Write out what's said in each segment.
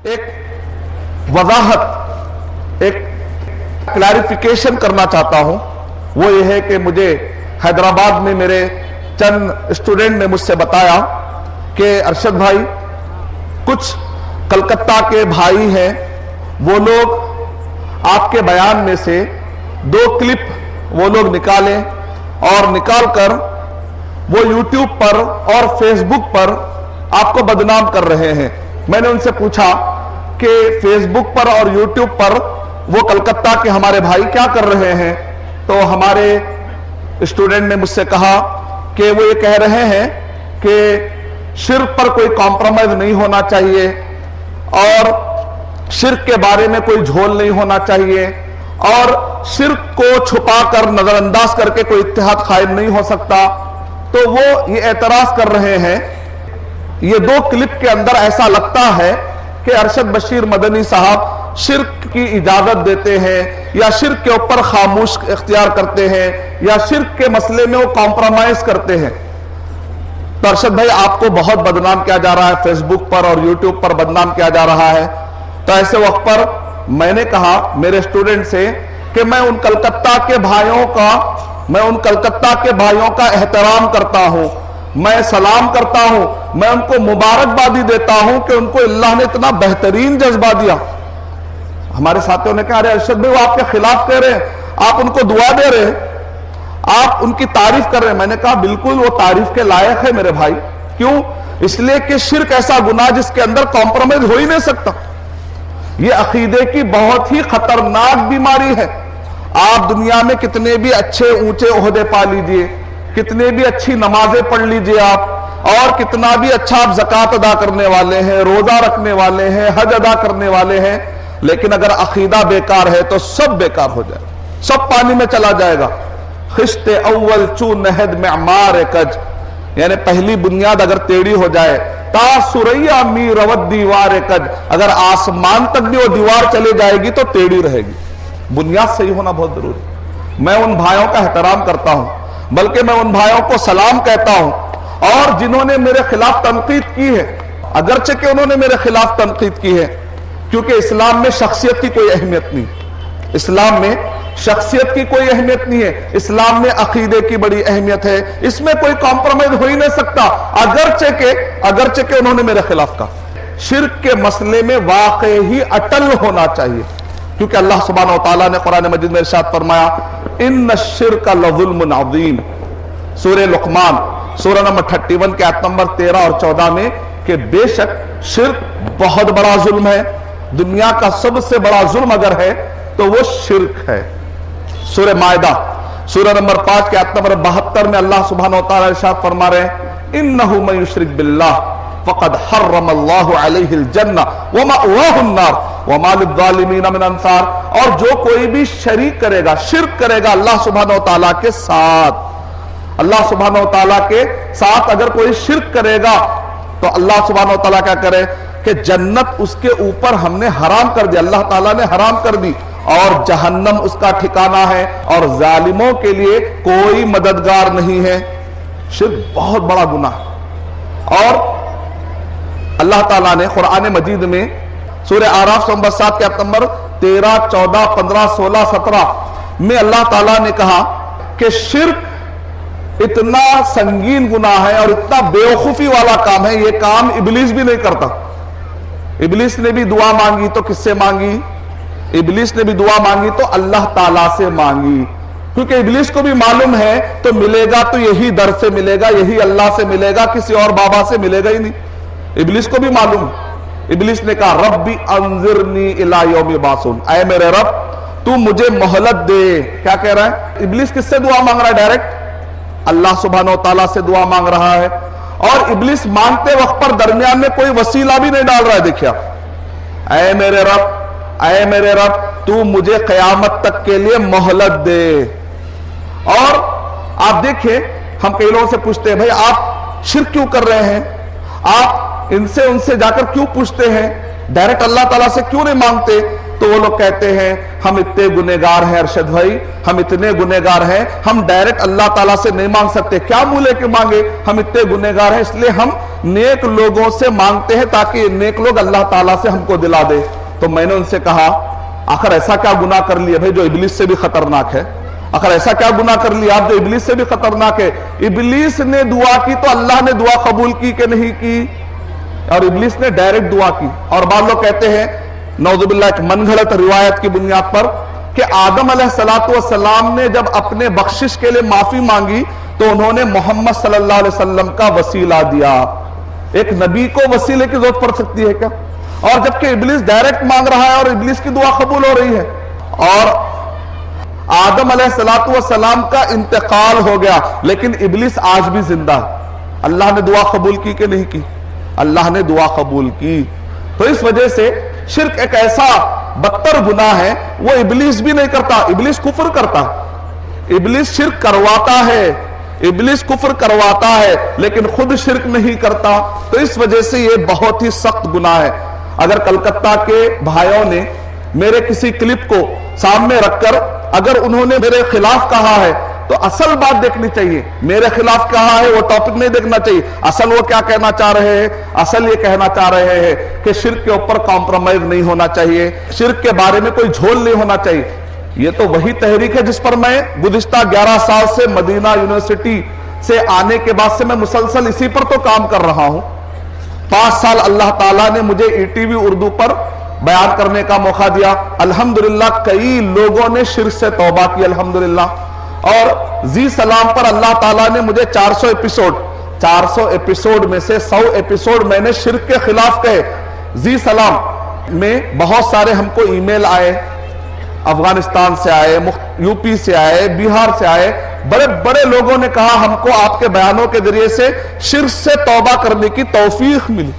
ایک وضاحت, ایک کلیریفیکیشن کرنا چاہتا ہوں. وہ یہ ہے کہ مجھے حیدرآباد میں میرے چند اسٹوڈنٹ نے مجھ سے بتایا کہ ارشد بھائی, کچھ کلکتہ کے بھائی ہیں, وہ لوگ آپ کے بیان میں سے 2 کلپ وہ لوگ نکالیں اور نکال کر وہ یوٹیوب پر اور فیس بک پر آپ کو بدنام کر رہے ہیں. میں نے ان سے پوچھا کہ فیس بک پر اور یوٹیوب پر وہ کلکتہ کے ہمارے بھائی کیا کر رہے ہیں؟ تو ہمارے اسٹوڈنٹ نے مجھ سے کہا کہ وہ یہ کہہ رہے ہیں کہ شرک پر کوئی کمپرومائز نہیں ہونا چاہیے, اور شرک کے بارے میں کوئی جھول نہیں ہونا چاہیے, اور شرک کو چھپا کر نظر انداز کر کے کوئی اتحاد قائم نہیں ہو سکتا. تو وہ یہ اعتراض کر رہے ہیں, یہ 2 کلپ کے اندر ایسا لگتا ہے کہ ارشد بشیر مدنی صاحب شرک کی اجازت دیتے ہیں, یا شرک کے اوپر خاموش اختیار کرتے ہیں, یا شرک کے مسئلے میں وہ کمپرومائز کرتے ہیں. تو ارشد بھائی, آپ کو بہت بدنام کیا جا رہا ہے, فیس بک پر اور یوٹیوب پر بدنام کیا جا رہا ہے. تو ایسے وقت پر میں نے کہا میرے اسٹوڈنٹ سے کہ میں ان کلکتہ کے بھائیوں کا احترام کرتا ہوں, میں سلام کرتا ہوں, میں ان کو مبارکبادی دیتا ہوں کہ ان کو اللہ نے اتنا بہترین جذبہ دیا. ہمارے ساتھیوں نے کہا ارے ارشد بھائی, وہ آپ کے خلاف کہہ رہے ہیں, آپ ان کو دعا دے رہے ہیں, آپ ان کی تعریف کر رہے ہیں. میں نے کہا بالکل وہ تعریف کے لائق ہے میرے بھائی. کیوں؟ اس لیے کہ شرک ایسا گناہ جس کے اندر کمپرومائز ہو ہی نہیں سکتا. یہ عقیدے کی بہت ہی خطرناک بیماری ہے. آپ دنیا میں کتنے بھی اچھے اونچے عہدے پا لیجئے, کتنے بھی اچھی نمازیں پڑھ لیجئے آپ, اور کتنا بھی اچھا آپ زکوٰۃ ادا کرنے والے ہیں, روزہ رکھنے والے ہیں, حج ادا کرنے والے ہیں, لیکن اگر عقیدہ بیکار ہے تو سب بیکار ہو جائے, سب پانی میں چلا جائے گا. خشت اول چو نہد معمار کج, یعنی پہلی بنیاد اگر ٹیڑھی ہو جائے, تا سریا می روت دیوار کج, اگر آسمان تک بھی وہ دیوار چلے جائے گی تو ٹیڑھی رہے گی. بنیاد صحیح ہونا بہت ضروری. میں ان بھائیوں کا احترام کرتا ہوں, بلکہ میں ان بھائیوں کو سلام کہتا ہوں, اور جنہوں نے میرے خلاف تنقید کی ہے, اگرچہ کہ انہوں نے میرے خلاف تنقید کی ہے, کیونکہ اسلام میں شخصیت کی کوئی اہمیت نہیں, اسلام میں شخصیت کی کوئی اہمیت نہیں ہے, اسلام میں عقیدے کی بڑی اہمیت ہے, اس میں کوئی کمپرومائز ہو ہی نہیں سکتا. اگرچہ کہ انہوں نے میرے خلاف کہا. شرک کے مسئلے میں واقعی ہی اٹل ہونا چاہیے, کیونکہ اللہ سبحانہ وتعالیٰ نے قرآن مجید میں ارشاد فرمایا ان الشرک لظلم عظیم, سورہ لقمان سورہ نمبر 31 کے آیت نمبر 13 اور 14 میں, کہ بے شک شرک بہت بڑا ظلم ہے. دنیا کا سب سے بڑا ظلم اگر ہے تو وہ شرک ہے. سورہ مائدہ سورہ نمبر 5 کے آیت نمبر 72 میں اللہ سبحانہ وتعالیٰ ارشاد فرما رہے ہیں انہ من یشرک باللہ فقد حرم اللہ علیہ الجنہ ومأواہ النار وما للظالمین من انصار. اور جو کوئی بھی شریک کرے گا, شرک کرے گا اللہ سبحانہ وتعالیٰ کے ساتھ, اللہ سبحانہ وتعالیٰ کے ساتھ اگر کوئی شرک کرے گا تو اللہ سبحانہ وتعالیٰ کیا کرے کہ جنت اس کے اوپر ہم نے حرام کر دی, اللہ تعالیٰ نے حرام کر دی, اور جہنم اس کا ٹھکانہ ہے, اور ظالموں کے لیے کوئی مددگار نہیں ہے. شرک بہت بڑا گناہ ہے. اور اللہ تعالیٰ نے قرآن مجید میں سورہ اعراف نمبر 7 کے آیت نمبر 13, 14, 15, 16, 17 میں اللہ تعالیٰ نے کہا کہ شرک اتنا سنگین گناہ ہے اور اتنا بیوقوفی والا کام ہے, یہ کام ابلیس بھی نہیں کرتا. ابلیس نے بھی دعا مانگی تو کس سے مانگی؟ ابلیس نے بھی دعا مانگی تو اللہ تعالیٰ سے مانگی, کیونکہ ابلیس کو بھی معلوم ہے تو ملے گا تو یہی در سے ملے گا, یہی اللہ سے ملے گا, کسی اور بابا سے ملے گا ہی نہیں. ابلیس کو بھی معلوم. ابلیس نے کہا ربی انظرنی الی یوم یبعثون, اے میرے رب تو مجھے مہلت دے. کیا کہہ رہا ہے ابلیس؟ کس سے دعا مانگ رہا ہے؟ ڈائریکٹ اللہ سبحانہ وتعالیٰ سے دعا مانگ رہا ہے. اور ابلیس مانگتے وقت پر درمیان میں کوئی وسیلہ بھی نہیں ڈال رہا ہے. دیکھیا, اے میرے رب تو مجھے قیامت تک کے لیے مہلت دے. اور آپ دیکھیں, ہم کئی لوگوں سے پوچھتے ہیں بھائی آپ شرک کیوں کر رہے ہیں, آپ ان سے جا کر کیوں پوچھتے ہیں, ڈائریکٹ اللہ تعالیٰ سے کیوں نہیں مانگتے؟ تو وہ لوگ کہتے ہیں ہم اتنے گنہگار ہیں ارشد بھائی، ہم اتنے گنہگار ہیں، ہم ڈائریکٹ اللہ تعالیٰ سے نہیں مانگ سکتے، کیا منہ لے کے مانگے، ہم اتنے گنہگار ہیں، اس لیے ہم نیک لوگوں سے مانگتے ہیں تاکہ یہ نیک لوگ اللہ تعالیٰ سے ہم کو دلا دے۔ تو میں نے ان سے کہا آخر ایسا کیا گناہ کر لیا بھائی جو ابلیس سے بھی خطرناک ہے؟ آخر ایسا کیا گناہ کر لیا آپ جو ابلیس سے بھی خطرناک ہے؟ ابلیس نے دعا کی تو اللہ نے دعا قبول کی کہ نہیں کی؟ اور ابلیس نے ڈائریکٹ دعا کی۔ اور بعض لوگ کہتے ہیں نعوذ باللہ ایک من گھڑت روایت کی بنیاد پر کہ آدم علیہ السلام نے جب اپنے بخشش کے لیے معافی مانگی تو انہوں نے محمد صلی اللہ علیہ وسلم کا وسیلہ دیا۔ ایک نبی کو وسیلے کی ضرورت پڑ سکتی ہے کیا؟ اور جبکہ ابلیس ڈائریکٹ مانگ رہا ہے اور ابلیس کی دعا قبول ہو رہی ہے۔ اور آدم علیہ السلام کا انتقال ہو گیا لیکن ابلیس آج بھی زندہ ہے۔ اللہ نے دعا قبول کی کہ نہیں کی؟ اللہ نے دعا قبول کی۔ تو اس وجہ سے شرک ایک ایسا بدتر گناہ ہے، وہ ابلیس بھی نہیں کرتا، ابلیس کفر کرتا ہے، ابلیس شرک کرواتا ہے، ابلیس کفر کرواتا ہے لیکن خود شرک نہیں کرتا۔ تو اس وجہ سے یہ بہت ہی سخت گناہ ہے۔ اگر کلکتہ کے بھائیوں نے میرے کسی کلپ کو سامنے رکھ کر اگر انہوں نے میرے خلاف کہا ہے تو اصل بات دیکھنی چاہیے، میرے خلاف کہا ہے وہ ٹاپک نہیں دیکھنا چاہیے، اصل وہ کیا کہنا چاہ رہے ہیں۔ اصل یہ کہنا چاہ رہے ہیں کہ شرک کے اوپر کمپرومائز نہیں ہونا چاہیے، شرک کے بارے میں کوئی جھول نہیں ہونا چاہیے۔ یہ تو وہی تحریک ہے جس پر میں گزشتہ 11 سال سے مدینہ یونیورسٹی سے آنے کے بعد سے میں مسلسل اسی پر تو کام کر رہا ہوں۔ 5 سال اللہ تعالیٰ نے مجھے ETV اردو پر بیان کرنے کا موقع دیا، الحمدللہ کئی لوگوں نے شرک سے توبہ کی الحمدللہ۔ اور زی سلام پر اللہ تعالیٰ نے مجھے 400 ایپیسوڈ میں سے 100 ایپیسوڈ میں نے شرک کے خلاف کہے۔ زی سلام میں بہت سارے ہم کو ای میل آئے، افغانستان سے آئے، UP سے آئے، بہار سے آئے، بڑے بڑے لوگوں نے کہا ہم کو آپ کے بیانوں کے ذریعے سے شرک سے توبہ کرنے کی توفیق ملی۔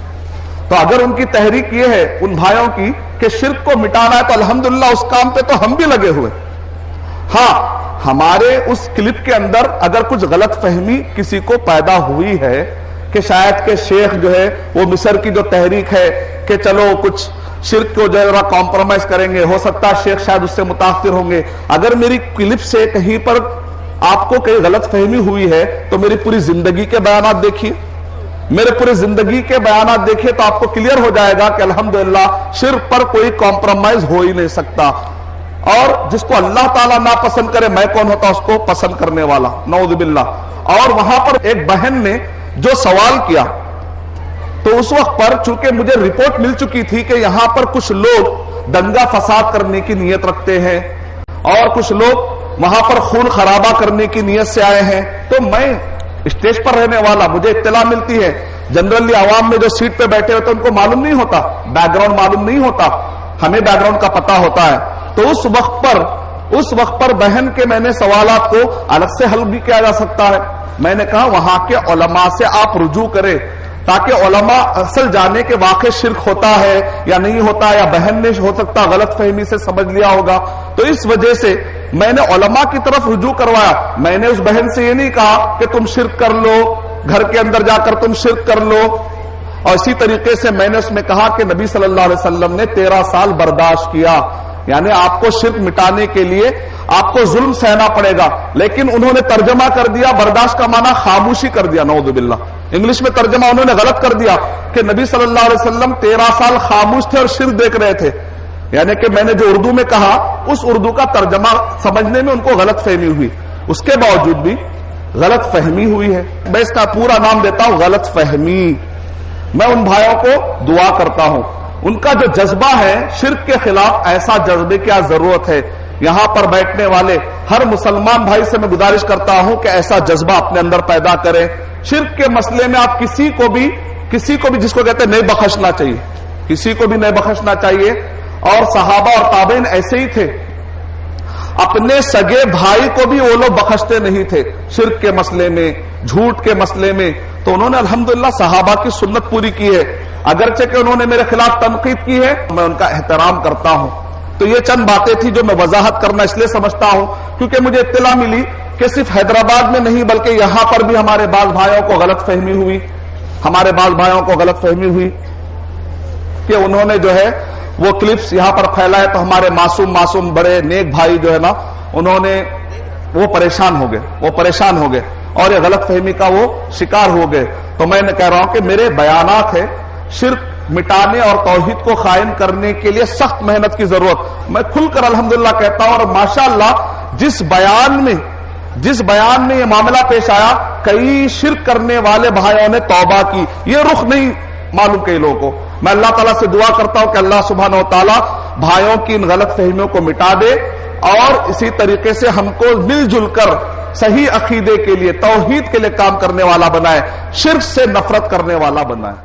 تو اگر ان کی تحریک یہ ہے ان بھائیوں کی کہ شرک کو مٹانا ہے تو الحمدللہ اس کام پہ تو ہم بھی لگے ہوئے۔ ہاں ہمارے اس کلپ کے اندر اگر کچھ غلط فہمی کسی کو پیدا ہوئی ہے کہ شاید کہ شیخ جو ہے وہ مصر کی جو تحریک ہے کہ چلو کچھ شرک کو جو ہے کمپرومائز کریں گے، ہو سکتا ہے شیخ شاید اس سے متاثر ہوں گے۔ اگر میری کلپ سے کہیں پر آپ کو کہیں غلط فہمی ہوئی ہے تو میری پوری زندگی کے بیانات دیکھیے، میرے پوری زندگی کے بیانات دیکھیے تو آپ کو کلیئر ہو جائے گا کہ الحمدللہ شرک پر کوئی کمپرومائز ہو ہی نہیں سکتا۔ اور جس کو اللہ تعالیٰ ناپسند کرے میں کون ہوتا اس کو پسند کرنے والا، نعوذ باللہ۔ اور وہاں پر ایک بہن نے جو سوال کیا تو اس وقت پر چونکہ مجھے رپورٹ مل چکی تھی کہ یہاں پر کچھ لوگ دنگا فساد کرنے کی نیت رکھتے ہیں اور کچھ لوگ وہاں پر خون خرابہ کرنے کی نیت سے آئے ہیں، تو میں اسٹیج پر رہنے والا مجھے اطلاع ملتی ہے، جنرلی عوام میں جو سیٹ پہ بیٹھے ہوتے ہیں ان کو معلوم نہیں ہوتا، بیک گراؤنڈ معلوم نہیں ہوتا، ہمیں بیک گراؤنڈ کا پتہ ہوتا ہے۔ تو اس وقت پر بہن کے میں نے سوالات کو الگ سے حل بھی کیا جا سکتا ہے۔ میں نے کہا وہاں کے علماء سے آپ رجوع کریں تاکہ علماء اصل جانے کے واقع شرک ہوتا ہے یا نہیں ہوتا، یا بہن نے ہو سکتا غلط فہمی سے سمجھ لیا ہوگا۔ تو اس وجہ سے میں نے علماء کی طرف رجوع کروایا۔ میں نے اس بہن سے یہ نہیں کہا کہ تم شرک کر لو، گھر کے اندر جا کر تم شرک کر لو۔ اور اسی طریقے سے میں نے اس میں کہا کہ نبی صلی اللہ علیہ وسلم نے 13 سال برداشت کیا، یعنی آپ کو شرک مٹانے کے لیے آپ کو ظلم سہنا پڑے گا، لیکن انہوں نے ترجمہ کر دیا، برداشت کا معنی خاموشی کر دیا، نعوذ باللہ۔ انگلش میں ترجمہ انہوں نے غلط کر دیا کہ نبی صلی اللہ علیہ وسلم 13 سال خاموش تھے اور شرک دیکھ رہے تھے، یعنی کہ میں نے جو اردو میں کہا اس اردو کا ترجمہ سمجھنے میں ان کو غلط فہمی ہوئی، اس کے باوجود بھی غلط فہمی ہوئی ہے۔ میں اس کا پورا نام دیتا ہوں غلط فہمی۔ میں ان بھائیوں کو دعا کرتا ہوں، ان کا جو جذبہ ہے شرک کے خلاف، ایسا جذبے کی ضرورت ہے۔ یہاں پر بیٹھنے والے ہر مسلمان بھائی سے میں گزارش کرتا ہوں کہ ایسا جذبہ اپنے اندر پیدا کریں۔ شرک کے مسئلے میں آپ کسی کو بھی جس کو کہتے ہیں نہیں بخشنا چاہیے، کسی کو بھی نہیں بخشنا چاہیے۔ اور صحابہ اور تابعین ایسے ہی تھے، اپنے سگے بھائی کو بھی وہ لوگ بخشتے نہیں تھے شرک کے مسئلے میں، جھوٹ کے مسئلے میں۔ تو انہوں نے الحمدللہ صحابہ کی سنت پوری کی ہے، اگرچہ کہ انہوں نے میرے خلاف تنقید کی ہے، میں ان کا احترام کرتا ہوں۔ تو یہ چند باتیں تھی جو میں وضاحت کرنا اس لیے سمجھتا ہوں کیونکہ مجھے اطلاع ملی کہ صرف حیدرآباد میں نہیں بلکہ یہاں پر بھی ہمارے بعض بھائیوں کو غلط فہمی ہوئی کہ انہوں نے جو ہے وہ کلپس یہاں پر پھیلا ہے تو ہمارے معصوم بڑے نیک بھائی جو ہے نا وہ پریشان ہو گئے اور یہ غلط فہمی کا وہ شکار ہو گئے. تو میں کہہ رہا ہوں کہ میرے بیانات ہیں شرک مٹانے اور توحید کو قائم کرنے کے لیے سخت محنت کی ضرورت. میں کھل کر الحمدللہ کہتا ہوں اور ماشاءاللہ جس بیان میں یہ معاملہ پیش آیا کئی شرک کرنے والے بھائیوں نے توبہ کی. یہ رخ نہیں معلوم کئی لوگوں کو. میں اللہ تعالیٰ سے دعا کرتا ہوں کہ اللہ سبحانہ و تعالیٰ بھائیوں کی ان غلط فہمیوں کو مٹا دے اور اسی طریقے سے ہم کو مل جل کر صحیح عقیدے کے لیے توحید کے لیے کام کرنے والا بنائے, شرک سے نفرت کرنے والا بنائے.